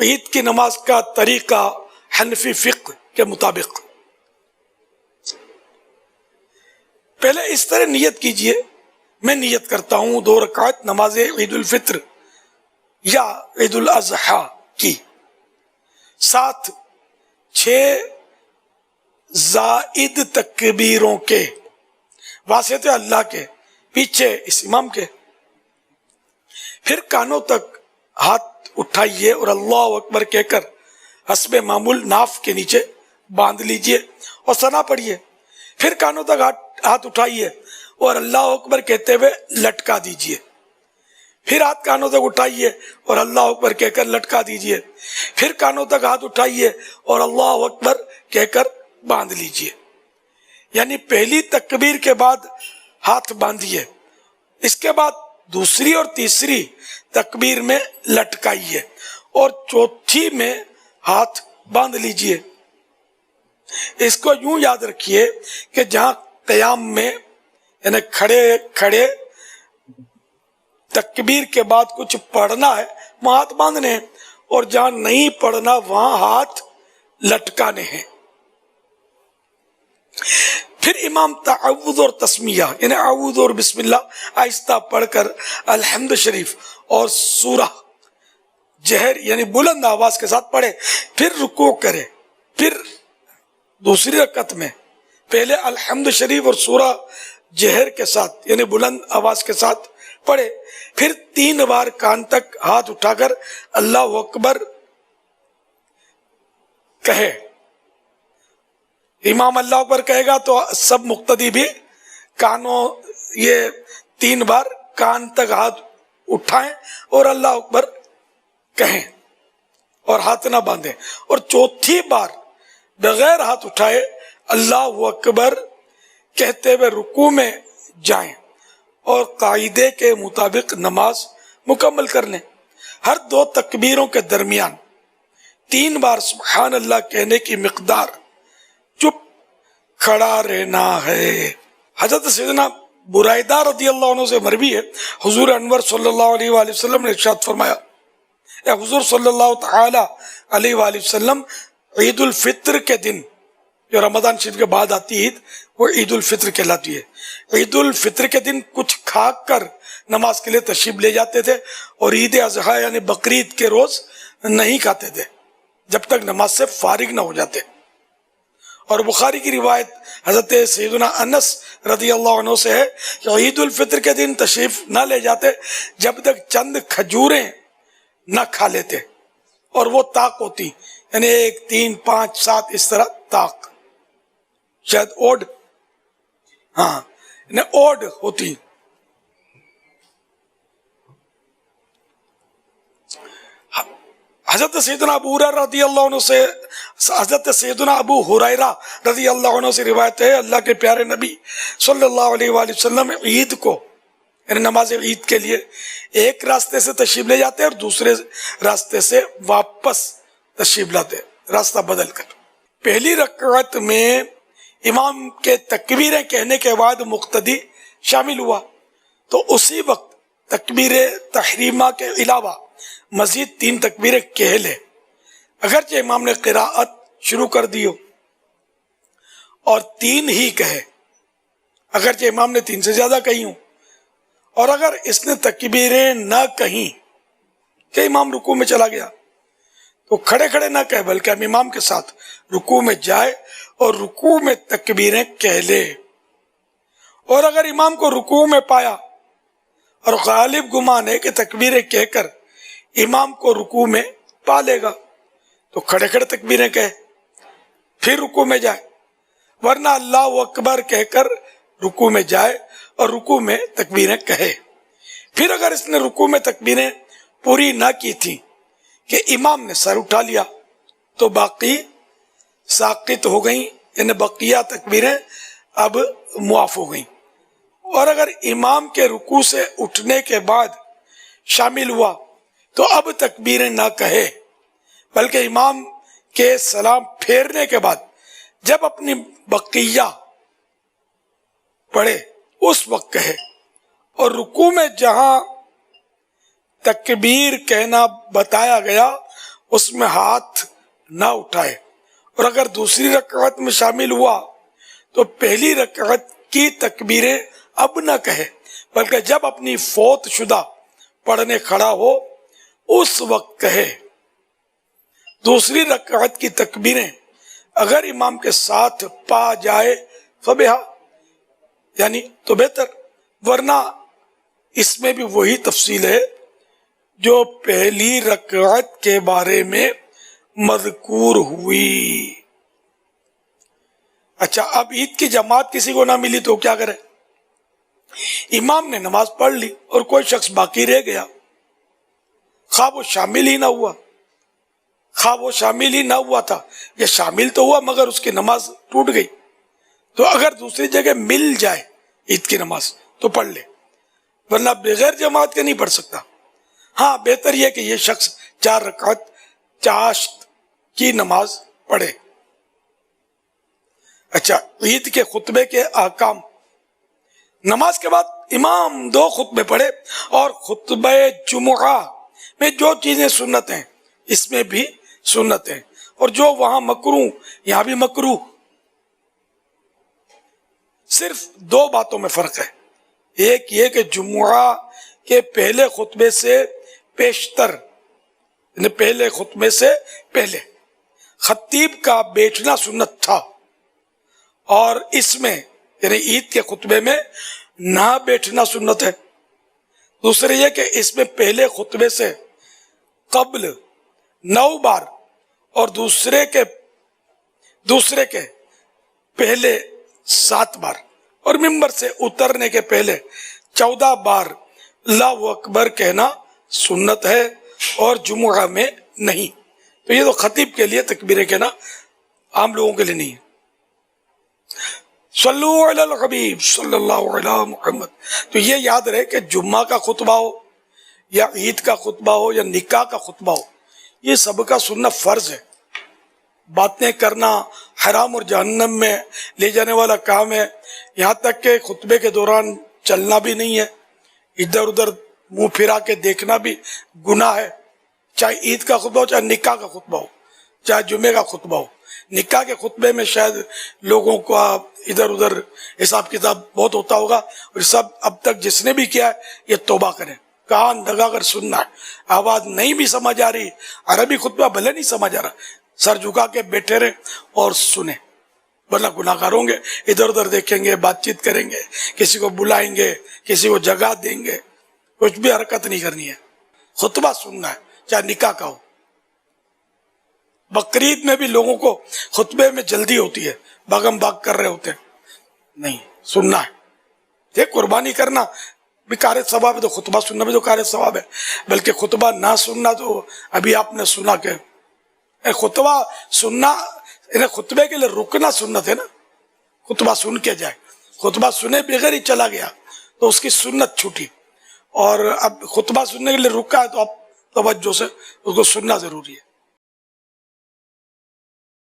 عید کی نماز کا طریقہ حنفی فقہ کے مطابق، پہلے اس طرح نیت کیجئے، میں نیت کرتا ہوں 2 رکعت نماز عید الفطر یا عید الاضحیٰ کی، ساتھ 6 زائد تکبیروں کے، واسطے اللہ کے، پیچھے اس امام کے، پھر کانوں تک ہاتھ اٹھائیے اور اللہ اکبر کہہ کر حسب معمول ناف کے نیچے باندھ لیجئے اور ثنا پڑھیے، پھر کانوں تک ہاتھ اٹھائیے اور اللہ اکبر کہتے ہوئے لٹکا دیجئے، پھر ہاتھ کانوں تک اٹھائیے اور اللہ اکبر کہہ کر لٹکا دیجئے، پھر کانوں تک ہاتھ اٹھائیے اور اللہ اکبر کہہ کر باندھ لیجئے، یعنی پہلی تکبیر کے بعد ہاتھ باندھیے، اس کے بعد دوسری اور تیسری تکبیر میں لٹکائیے اور چوتھی میں ہاتھ باندھ لیجئے۔ اس کو یوں یاد رکھیے کہ جہاں قیام میں یعنی کھڑے کھڑے تکبیر کے بعد کچھ پڑھنا ہے وہاں ہاتھ باندھنے ہیں، اور جہاں نہیں پڑھنا وہاں ہاتھ لٹکانے ہیں۔ پھر امام تعوذ اور تسمیہ یعنی اعوذ اور بسم اللہ آہستہ پڑھ کر الحمد شریف اور سورہ جہر یعنی بلند آواز کے ساتھ پڑھے، پھر رکوع کرے، پھر دوسری رکعت میں پہلے الحمد شریف اور سورہ جہر کے ساتھ یعنی بلند آواز کے ساتھ پڑھے، پھر 3 بار کان تک ہاتھ اٹھا کر اللہ اکبر کہے۔ امام اللہ اکبر کہے گا تو سب مقتدی بھی کانوں یہ 3 بار کان تک ہاتھ اٹھائیں اور اللہ اکبر کہیں اور ہاتھ نہ باندھیں، اور چوتھی بار بغیر ہاتھ اٹھائے اللہ اکبر کہتے ہوئے رکوع میں جائیں اور قاعدے کے مطابق نماز مکمل کر لیں۔ ہر 2 تکبیروں کے درمیان 3 بار سبحان اللہ کہنے کی مقدار چپ کھڑا رہنا ہے۔ حضرت سیدنا برائدہ رضی اللہ عنہ سے مروی ہے، حضور انور صلی اللہ علیہ وآلہ وسلم نے ارشاد فرمایا، اے حضور صلی اللہ تعالی علیہ وآلہ وسلم عید الفطر کے دن، جو رمضان شریف کے بعد آتی عید وہ عید الفطر کہلاتی ہے، عید الفطر کے دن کچھ کھا کر نماز کے لیے تشریف لے جاتے تھے، اور عید اضحیٰ یعنی بقرعید کے روز نہیں کھاتے تھے جب تک نماز سے فارغ نہ ہو جاتے۔ اور بخاری کی روایت حضرت سیدنا انس رضی اللہ عنہ سے ہے کہ عید الفطر کے دن تشریف نہ لے جاتے جب تک چند کھجوریں نہ کھا لیتے، اور وہ طاق ہوتی یعنی 1 3 5 7 اس طرح طاق، شاید اوڈ، ہاں یعنی اوڈ ہوتی۔ حضرت سیدنا ابو ہریرہ رضی اللہ عنہ سے رضی اللہ عنہ سے روایت ہے، اللہ کے پیارے نبی صلی اللہ علیہ وآلہ وسلم عید کو یعنی نماز عید کے لیے ایک راستے سے تشریف لے جاتے اور دوسرے راستے سے واپس تشریف لاتے، راستہ بدل کر۔ پہلی رکعت میں امام کے تکبیریں کہنے کے بعد مقتدی شامل ہوا تو اسی وقت تکبیر تحریمہ کے علاوہ مزید 3 تکبیریں کہہ لے، اگرچہ امام نے قراءت شروع کر دی ہو، اور 3 ہی کہے اگرچہ امام نے 3 سے زیادہ کہی ہوں، اور اگر اس نے تکبیریں نہ کہیں کہ امام رکوع میں چلا گیا تو کھڑے کھڑے نہ کہے بلکہ ہم امام کے ساتھ رکوع میں جائے اور رکوع میں تکبیریں کہہ لے، اور اگر امام کو رکوع میں پایا اور غالب گمان ہے کہ تکبیریں کہہ کر امام کو رکوع میں پا لے گا تو کھڑے کھڑے تکبیریں کہے پھر رکوع میں جائے، ورنہ اللہ اکبر کہہ کر رکوع میں جائے اور رکوع میں تکبیریں کہے۔ پھر اگر اس نے رکوع میں تکبیریں پوری نہ کی تھی کہ امام نے سر اٹھا لیا تو باقی ساقط ہو گئیں، یعنی بقیہ تکبیریں اب معاف ہو گئیں، اور اگر امام کے رکوع سے اٹھنے کے بعد شامل ہوا تو اب تکبیریں نہ کہے بلکہ امام کے سلام پھیرنے کے بعد جب اپنی بقیہ پڑھے اس وقت کہے، اور رکوع میں جہاں تکبیر کہنا بتایا گیا اس میں ہاتھ نہ اٹھائے، اور اگر دوسری رکعت میں شامل ہوا تو پہلی رکعت کی تکبیریں اب نہ کہے، بلکہ جب اپنی فوت شدہ پڑھنے کھڑا ہو اس وقت کہے۔ دوسری رکعت کی تکبیریں اگر امام کے ساتھ پا جائے فبہا، یعنی تو بہتر، ورنہ اس میں بھی وہی تفصیل ہے جو پہلی رکعت کے بارے میں مذکور ہوئی۔ اچھا، اب عید کی جماعت کسی کو نہ ملی تو کیا کرے؟ امام نے نماز پڑھ لی اور کوئی شخص باقی رہ گیا، خواہ وہ شامل ہی نہ ہوا تھا یا شامل تو ہوا مگر اس کی نماز ٹوٹ گئی، تو اگر دوسری جگہ مل جائے عید کی نماز تو پڑھ لے، ورنہ بغیر جماعت کے نہیں پڑھ سکتا۔ ہاں، بہتر یہ کہ یہ شخص 4 رکعت چاشت کی نماز پڑھے۔ اچھا، عید کے خطبے کے احکام۔ نماز کے بعد امام 2 خطبے پڑھے، اور خطبہ جمعہ میں جو چیزیں سنت ہیں اس میں بھی سنت ہیں، اور جو وہاں مکروہ یہاں بھی مکروہ۔ صرف 2 باتوں میں فرق ہے، ایک یہ کہ جمعہ کے پہلے خطبے سے پیشتر، یعنی پہلے خطبے سے پہلے خطیب کا بیٹھنا سنت تھا، اور اس میں یعنی عید کے خطبے میں نہ بیٹھنا سنت ہے۔ دوسرے یہ کہ اس میں پہلے خطبے سے قبل 9 بار اور دوسرے کے پہلے 7 بار اور ممبر سے اترنے کے پہلے 14 بار اللہ اکبر کہنا سنت ہے، اور جمعہ میں نہیں۔ تو یہ تو خطیب کے لیے تکبیریں کہنا، عام لوگوں کے لیے نہیں ہے۔ صلو علی الحبیب صلی اللہ علی محمد۔ تو یہ یاد رہے کہ جمعہ کا خطبہ ہو یا عید کا خطبہ ہو یا نکاح کا خطبہ ہو، یہ سب کا سننا فرض ہے۔ باتیں کرنا حرام اور جہنم میں لے جانے والا کام ہے، یہاں تک کہ خطبے کے دوران چلنا بھی نہیں ہے، ادھر ادھر منہ پھرا کے دیکھنا بھی گناہ ہے، چاہے عید کا خطبہ ہو، چاہے نکاح کا خطبہ ہو، چاہے جمعے کا خطبہ ہو۔ نکاح کے خطبے میں شاید لوگوں کو ادھر ادھر حساب کتاب بہت ہوتا ہوگا، اور سب اب تک جس نے بھی کیا ہے یہ توبہ کریں، کان لگا کر سننا ہے۔ آواز نہیں بھی سمجھ آ رہی، عربی خطبہ بھلے نہیں سمجھ آ رہا، سر جھکا کے بیٹھے رہیں اور سنیں، ورنہ گناہ گار ہوں گے۔ ادھر ادھر دیکھیں گے، بات چیت کریں گے، کسی کو بلائیں گے، کسی کو جگہ دیں گے، کچھ بھی حرکت نہیں کرنی ہے، خطبہ سننا ہے، چاہے نکاح کا ہو۔ بقرعید میں بھی لوگوں کو خطبے میں جلدی ہوتی ہے، بھاگم بھاگ کر رہے ہوتے ہیں، نہیں، سننا ہے۔ یہ قربانی کرنا بھی کار ثواب ہے، تو خطبہ سننا بھی تو کار ثواب ہے، بلکہ خطبہ نہ سننا تو ابھی آپ نے سنا کہ خطبہ سننا، خطبے کے لیے رکنا سنت ہے نا، خطبہ سن کے جائے، خطبہ سنے بغیر ہی چلا گیا تو اس کی سنت چھوٹی، اور اب خطبہ سننے کے لیے رکا ہے تو اب توجہ سے اس کو سننا ضروری ہے۔